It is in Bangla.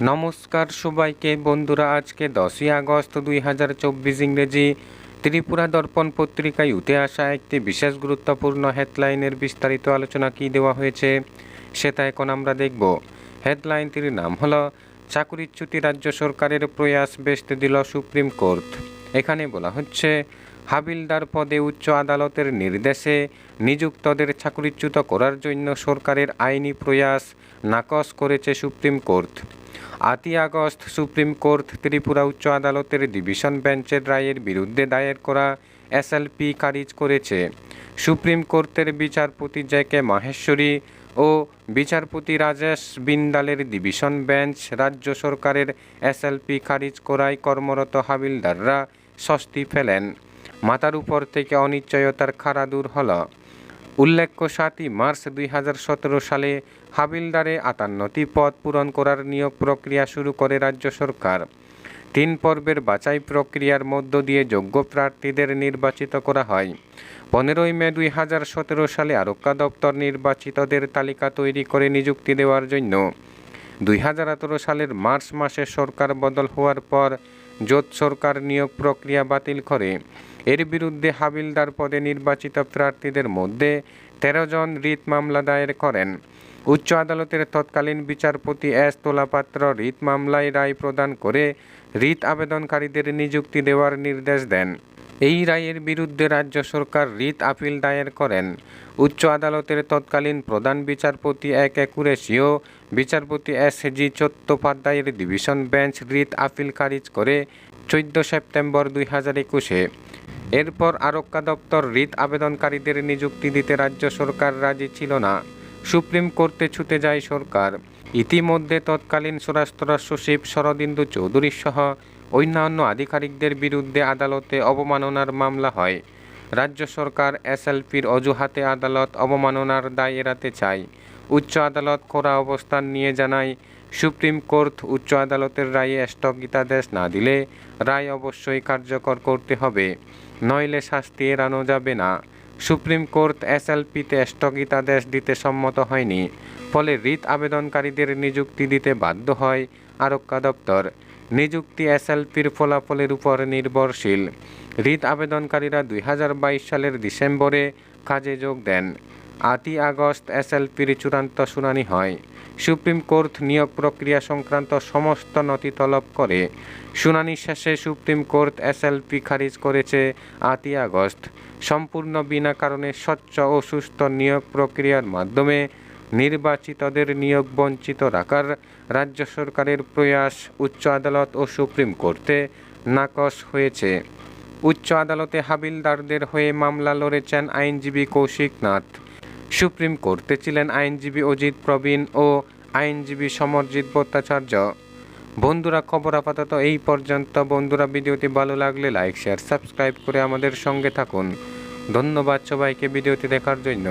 নমস্কার সবাইকে বন্ধুরা, আজকে 10ই আগস্ট 2024 ইংরেজি ত্রিপুরা দর্পণ পত্রিকায় উঠে আসা একটি বিশেষ গুরুত্বপূর্ণ হেডলাইনের বিস্তারিত আলোচনা কি দেওয়া হয়েছে সেটা এখন আমরা দেখব। হেডলাইনটির নাম হলো চাকরিচ্যুতি রাজ্য সরকারের প্রয়াস ভেস্তে দিল সুপ্রিম কোর্ট। এখানে বলা হচ্ছে, হাবিলদার পদে উচ্চ আদালতের নির্দেশে নিযুক্তদের চাকরিচ্যুত করার জন্য সরকারের আইনি প্রয়াস নাকচ করেছে সুপ্রিম কোর্ট। 8ই আগস্ট সুপ্রিম কোর্ট ত্রিপুরা উচ্চ আদালতের ডিভিশন বেঞ্চের রায়ের বিরুদ্ধে দায়ের করা এসএলপি খারিজ করেছে। সুপ্রিম কোর্টের বিচারপতি জে.কে. মাহেশ্বরী ও বিচারপতি রাজেশ বিন্দালের ডিভিশন বেঞ্চ রাজ্য সরকারের এসএলপি খারিজ করায় কর্মরত হাবিলদাররা স্বস্তি পেলেন। মাথার উপর থেকে অনিশ্চয়তার খাড়া দূর হল। উল্লেখ্য, 7ই মার্চ 2017 সালে হাবিলদারে 58টি পদ পূরণ করার নিয়োগ প্রক্রিয়া শুরু করে রাজ্য সরকার। 3 পর্বের বাছাই প্রক্রিয়ার মধ্য দিয়ে যোগ্য প্রার্থীদের নির্বাচিত করা হয়। 15ই মে 2017 সালে আরক্ষা দপ্তর নির্বাচিতদের তালিকা তৈরি করে নিযুক্তি দেওয়ার জন্য 2018 সালের মার্চ মাসে সরকার বদল হওয়ার পর জোট সরকার নিয়োগ প্রক্রিয়া বাতিল করে। এর বিরুদ্ধে হাবিলদার পদে নির্বাচিত প্রার্থীদের মধ্যে 13 জন রিট মামলা দায়ের করেন। উচ্চ আদালতের তৎকালীন বিচারপতি এস তোলাপাত্র রিট মামলায় রায় প্রদান করে রিট আবেদনকারীদের নিযুক্তি দেওয়ার নির্দেশ দেন। এই রায়ের বিরুদ্ধে রাজ্য সরকার রিট আপিল দায়ের করেন। উচ্চ আদালতের তৎকালীন প্রধান বিচারপতি এ.কে. কুরেশি ও বিচারপতি এস.জি. চট্টোপাধ্যায়ের ডিভিশন বেঞ্চ রিট আপিল খারিজ করে 14 সেপ্টেম্বর 2021-এ। এরপর আরক্ষা দপ্তর রিট আবেদনকারীদের নিযুক্তি দিতে রাজ্য সরকার রাজি ছিল না। সুপ্রিম কোর্টে ছুটে যায় সরকার। ইতিমধ্যে তৎকালীন স্বরাষ্ট্র সচিব শরদিন্দু চৌধুরী সহ অন্যান্য আধিকারিকদের বিরুদ্ধে আদালতে অবমাননার মামলা হয়। রাজ্য সরকার এসএলপির অজুহাতে আদালত অবমাননার দায় এড়াতে চায়। উচ্চ আদালত কড়া অবস্থান নিয়ে জানায়, সুপ্রিম কোর্ট উচ্চ আদালতের রায়ে স্থগিতাদেশ না দিলে রায় অবশ্যই কার্যকর করতে হবে, নইলে শাস্তি এড়ানো যাবে না। সুপ্রিম কোর্ট এসএলপিতে স্থগিতাদেশ দিতে সম্মত হয়নি, ফলে রিট আবেদনকারীদের নিযুক্তি দিতে বাধ্য হয় আরক্ষা দপ্তর। নিযুক্তি এসএলপির ফলাফলের উপর নির্ভরশীল। রিট আবেদনকারীরা 2022 সালের ডিসেম্বরে কাজে যোগ দেন। 8ই আগস্ট এসএলপির চূড়ান্ত শুনানি হয়। সুপ্রিম কোর্ট নিয়োগ প্রক্রিয়া সংক্রান্ত সমস্ত নথি তলব করে। শুনানি শেষে সুপ্রিম কোর্ট এসএলপি খারিজ করেছে 8ই আগস্ট। সম্পূর্ণ বিনা কারণে স্বচ্ছ ও সুস্থ নিয়োগ প্রক্রিয়ার মাধ্যমে নির্বাচিতদের নিয়োগ বঞ্চিত রাখার রাজ্য সরকারের প্রয়াস উচ্চ আদালত ও সুপ্রিম কোর্টে নাকচ হয়েছে। উচ্চ আদালতে হাবিলদারদের হয়ে মামলা লড়েছেন আইনজীবী কৌশিক নাথ। সুপ্রিম কোর্টে ছিলেন আইনজীবী অজিত প্রবীণ ও আইনজীবী সমরজিৎ ভট্টাচার্য। বন্ধুরা, খবর আপাতত এই পর্যন্ত। বন্ধুরা, ভিডিওটি ভালো লাগলে লাইক, শেয়ার, সাবস্ক্রাইব করে আমাদের সঙ্গে থাকুন। ধন্যবাদ সবাইকে ভিডিওটি দেখার জন্য।